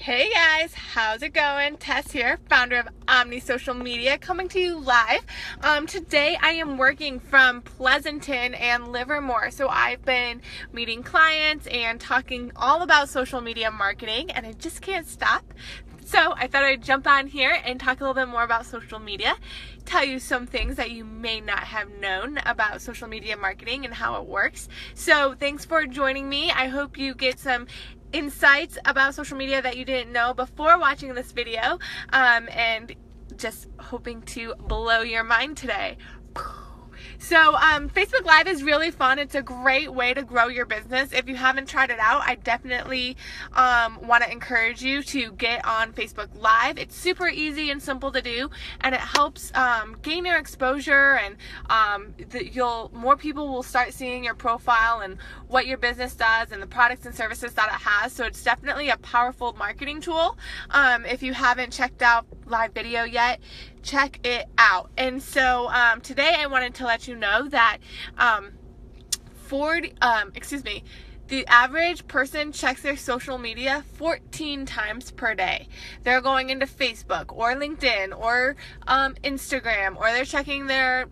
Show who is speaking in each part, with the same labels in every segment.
Speaker 1: Hey guys, how's it going? Tess here, founder of Omni Social Media, coming to you live. Today I am working from Pleasanton and Livermore. So I've been meeting clients and talking all about social media marketing, and I just can't stop. So I thought I'd jump on here and talk a little bit more about social media, tell you some things that you may not have known about social media marketing and how it works. So thanks for joining me. I hope you get some insights about social media that you didn't know before watching this video, and just hoping to blow your mind today. So Facebook Live is really fun. It's a great way to grow your business. If you haven't tried it out, I definitely want to encourage you to get on Facebook Live. It's super easy and simple to do, and it helps gain your exposure, and more people will start seeing your profile and what your business does and the products and services that it has. So it's definitely a powerful marketing tool. If you haven't checked out live video yet, check it out. And so today I wanted to let you know that the average person checks their social media 14 times per day. They're going into Facebook or LinkedIn or Instagram, or they're checking their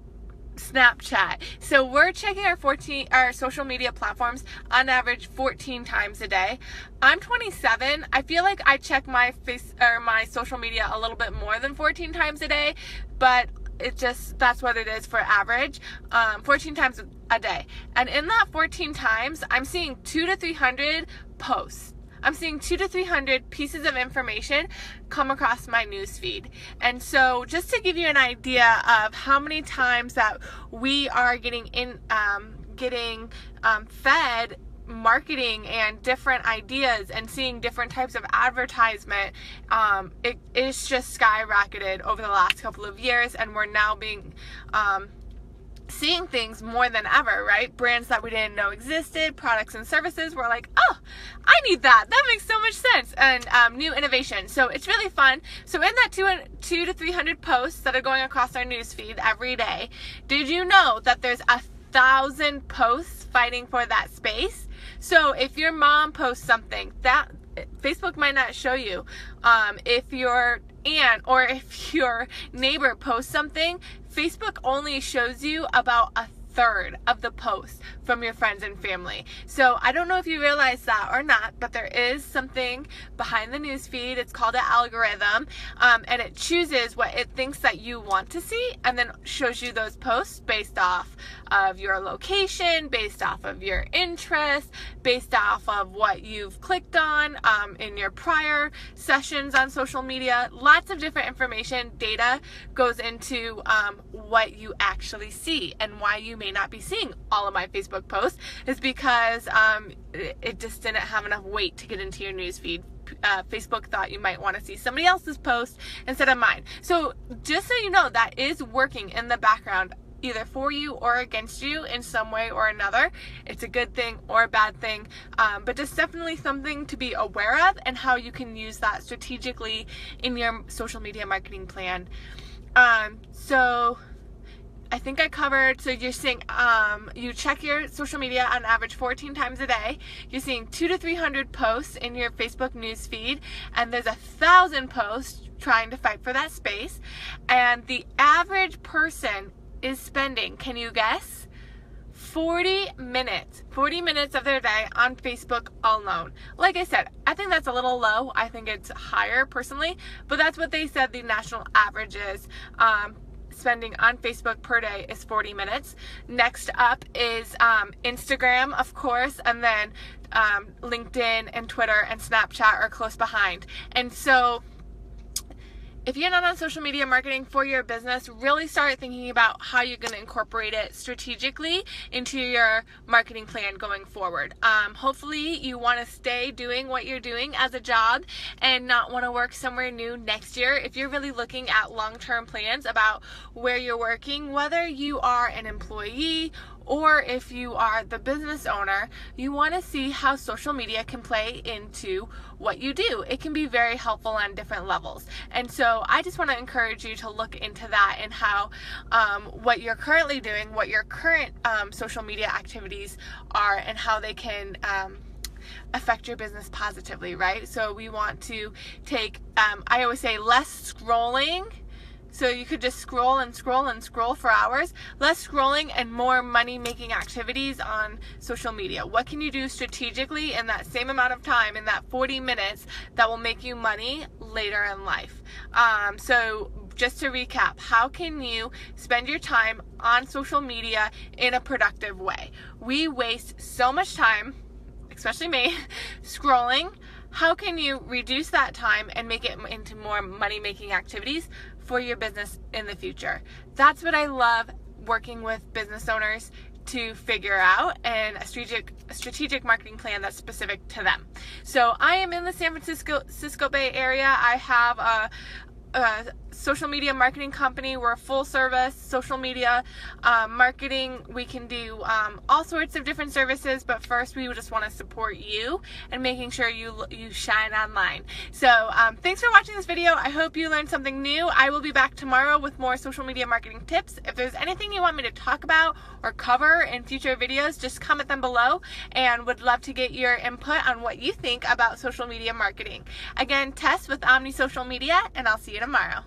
Speaker 1: Snapchat. So we're checking our social media platforms on average 14 times a day. I'm 27. I feel like I check my social media a little bit more than 14 times a day, but that's what it is for average, 14 times a day. And in that 14 times, I'm seeing 200 to 300 posts. I'm seeing 200 to 300 pieces of information come across my news feed. And so just to give you an idea of how many times that we are getting fed marketing and different ideas and seeing different types of advertisement, it's just skyrocketed over the last couple of years, and we're now seeing things more than ever, right? Brands that we didn't know existed, products and services, we're like, oh, I need that. That makes so much sense. And new innovation. So it's really fun. So in that 200 to 300 posts that are going across our newsfeed every day, did you know that there's 1,000 posts fighting for that space? So if your mom posts something, that Facebook might not show you. If your aunt or if your neighbor posts something, Facebook only shows you about a third of the posts from your friends and family. So I don't know if you realize that or not, but there is something behind the news feed. It's called an algorithm, and it chooses what it thinks that you want to see, and then shows you those posts based off of your location, based off of your interests, based off of what you've clicked on in your prior sessions on social media. Lots of different information, data goes into what you actually see. And why you may not be seeing all of my Facebook posts is because it just didn't have enough weight to get into your news feed. Facebook thought you might want to see somebody else's post instead of mine. So just so you know, that is working in the background, either for you or against you in some way or another. It's a good thing or a bad thing, but just definitely something to be aware of, and how you can use that strategically in your social media marketing plan. So I think I covered, so you're seeing, you check your social media on average 14 times a day. You're seeing 200 to 300 posts in your Facebook news feed, and there's 1,000 posts trying to fight for that space. And the average person is spending, can you guess? 40 minutes of their day on Facebook alone. Like I said, I think that's a little low. I think it's higher personally, but that's what they said the national average is. Spending on Facebook per day is 40 minutes. Next up is Instagram, of course, and then LinkedIn and Twitter and Snapchat are close behind. And so if you're not on social media marketing for your business, really start thinking about how you're going to incorporate it strategically into your marketing plan going forward. Hopefully you want to stay doing what you're doing as a job and not want to work somewhere new next year. If you're really looking at long-term plans about where you're working, whether you are an employee or if you are the business owner, you want to see how social media can play into what you do. It can be very helpful on different levels. And so I just want to encourage you to look into that and how what you're currently doing, what your current social media activities are, and how they can affect your business positively, right? So we want to take, I always say, less scrolling. So you could just scroll and scroll and scroll for hours. Less scrolling and more money-making activities on social media. What can you do strategically in that same amount of time, in that 40 minutes, that will make you money later in life? So just to recap, how can you spend your time on social media in a productive way? We waste so much time, especially me, scrolling. How can you reduce that time and make it into more money-making activities for your business in the future? That's what I love working with business owners to figure out, and a strategic marketing plan that's specific to them. So I am in the San Francisco Bay Area. I have a social media marketing company. We're a full service social media marketing. We can do all sorts of different services, but first we just want to support you and making sure you shine online. So thanks for watching this video. I hope you learned something new. I will be back tomorrow with more social media marketing tips. If there's anything you want me to talk about or cover in future videos, just comment them below, and would love to get your input on what you think about social media marketing. Again, Tess with Omni Social Media, and I'll see you tomorrow.